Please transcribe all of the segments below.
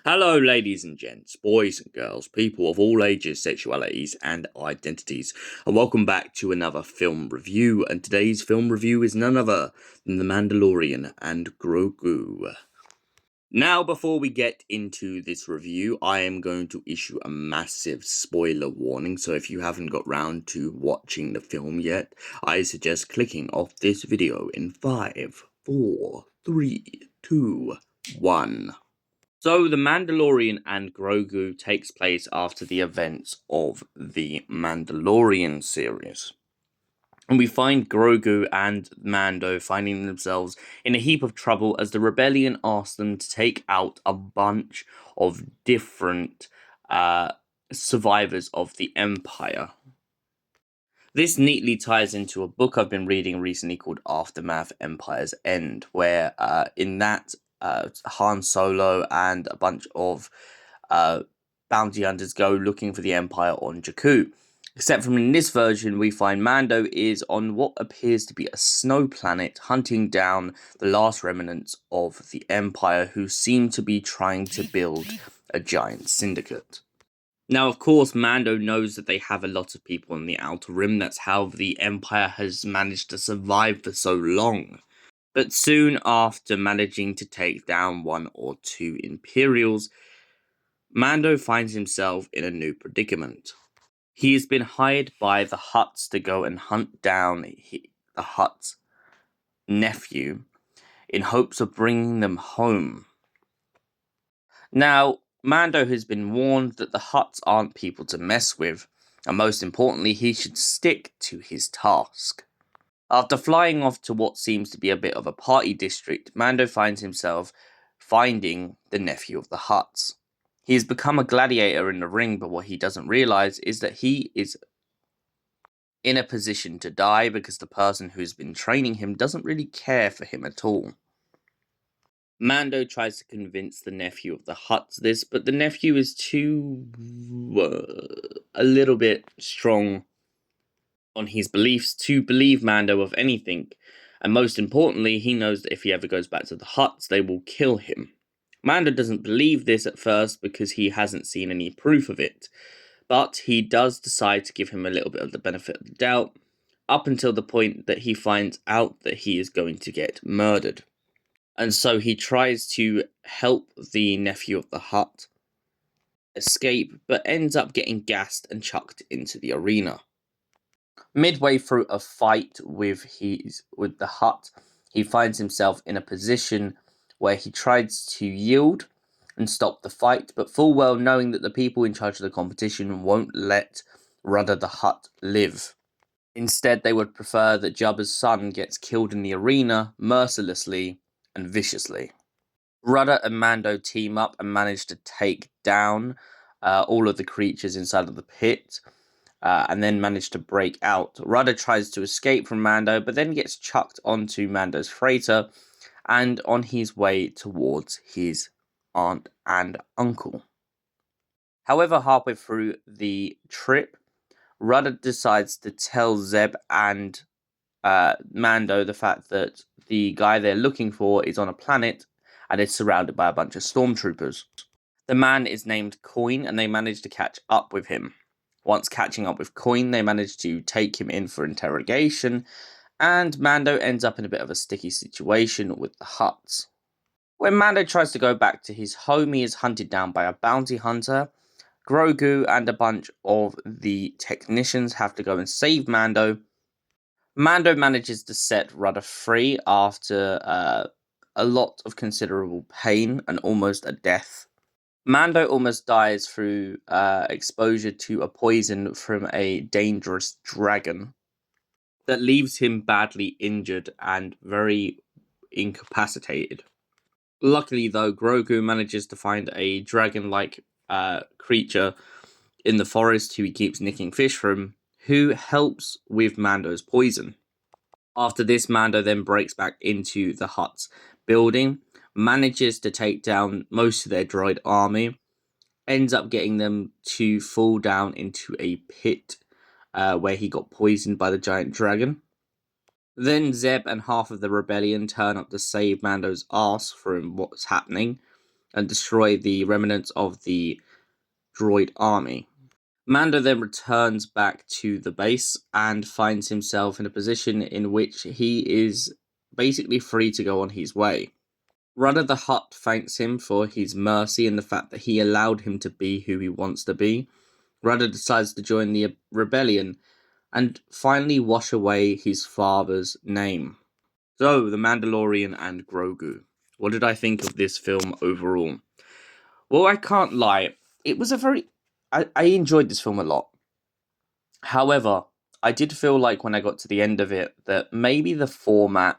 Hello, ladies and gents, boys and girls, people of all ages, sexualities, and identities, and welcome back to another film review. And today's film review is none other than The Mandolrian and Grugu. Now, before we get into this review, I am going to issue a massive spoiler warning. So if you haven't got round to watching the film yet, I suggest clicking off this video in 5, 4, 3, 2, 1. So, The Mandalorian and Grogu takes place after the events of the Mandalorian series. And we find Grogu and Mando finding themselves in a heap of trouble as the rebellion asks them to take out a bunch of different survivors of the Empire. This neatly ties into a book I've been reading recently called Aftermath: Empire's End, where in that Han Solo and a bunch of bounty hunters go looking for the Empire on Jakku. Except from in this version, we find Mando is on what appears to be a snow planet, hunting down the last remnants of the Empire, who seem to be trying to build a giant syndicate. Now, of course, Mando knows that they have a lot of people on the Outer Rim. That's how the Empire has managed to survive for so long. But soon after managing to take down 1 or 2 Imperials, Mando finds himself in a new predicament. He has been hired by the Hutts to go and hunt down the Hutts' nephew in hopes of bringing them home. Now, Mando has been warned that the Hutts aren't people to mess with, and most importantly, he should stick to his task. After flying off to what seems to be a bit of a party district, Mando finds himself finding the nephew of the Hutts. He has become a gladiator in the ring, but what he doesn't realize is that he is in a position to die because the person who's been training him doesn't really care for him at all. Mando tries to convince the nephew of the Hutts this, but the nephew is too a little bit strong on his beliefs to believe Mando of anything, and most importantly, he knows that if he ever goes back to the Hutts, they will kill him. Mando doesn't believe this at first because he hasn't seen any proof of it, but he does decide to give him a little bit of the benefit of the doubt, up until the point that he finds out that he is going to get murdered. And so he tries to help the nephew of the Hutt escape, but ends up getting gassed and chucked into the arena. Midway through a fight with the Hutt, he finds himself in a position where he tries to yield and stop the fight, but full well knowing that the people in charge of the competition won't let Rudder the Hutt live. Instead, they would prefer that Jabba's son gets killed in the arena mercilessly and viciously. Rudder and Mando team up and manage to take down all of the creatures inside of the pit, and then manage to break out. Rudder tries to escape from Mando, but then gets chucked onto Mando's freighter and on his way towards his aunt and uncle. However, halfway through the trip, Rudder decides to tell Zeb and Mando the fact that the guy they're looking for is on a planet and is surrounded by a bunch of stormtroopers. The man is named Coin, and they manage to catch up with him. Once catching up with Coin, they manage to take him in for interrogation, and Mando ends up in a bit of a sticky situation with the Hutts. When Mando tries to go back to his home, he is hunted down by a bounty hunter. Grogu and a bunch of the technicians have to go and save Mando. Mando manages to set Rudder free after a lot of considerable pain and almost a death. Mando almost dies through exposure to a poison from a dangerous dragon that leaves him badly injured and very incapacitated. Luckily, though, Grogu manages to find a dragon-like creature in the forest who he keeps nicking fish from, who helps with Mando's poison. After this, Mando then breaks back into the Hutt's building. manages to take down most of their droid army, ends up getting them to fall down into a pit where he got poisoned by the giant dragon. Then Zeb and half of the rebellion turn up to save Mando's ass from what's happening and destroy the remnants of the droid army. Mando then returns back to the base and finds himself in a position in which he is basically free to go on his way. Rudder the Hutt thanks him for his mercy and the fact that he allowed him to be who he wants to be. Rudder decides to join the rebellion and finally wash away his father's name. So, The Mandalorian and Grogu. What did I think of this film overall? Well, I can't lie. It was I enjoyed this film a lot. However, I did feel like when I got to the end of it that maybe the format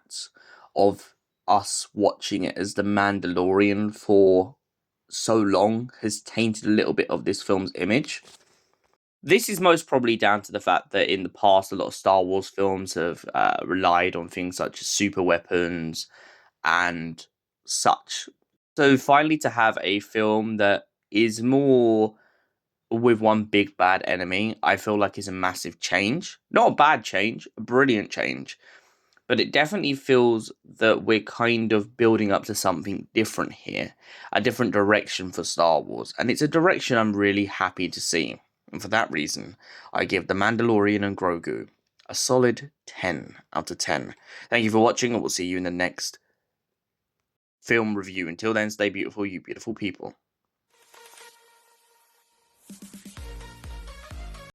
of us watching it as The Mandalorian for so long has tainted a little bit of this film's image. This is most probably down to the fact that in the past, a lot of Star Wars films have relied on things such as super weapons and such. So finally to have a film that is more with one big bad enemy, I feel like is a massive change. Not a bad change, a brilliant change. But it definitely feels that we're kind of building up to something different here. A different direction for Star Wars. And it's a direction I'm really happy to see. And for that reason, I give The Mandalorian and Grogu a solid 10 out of 10. Thank you for watching, and we'll see you in the next film review. Until then, stay beautiful, you beautiful people.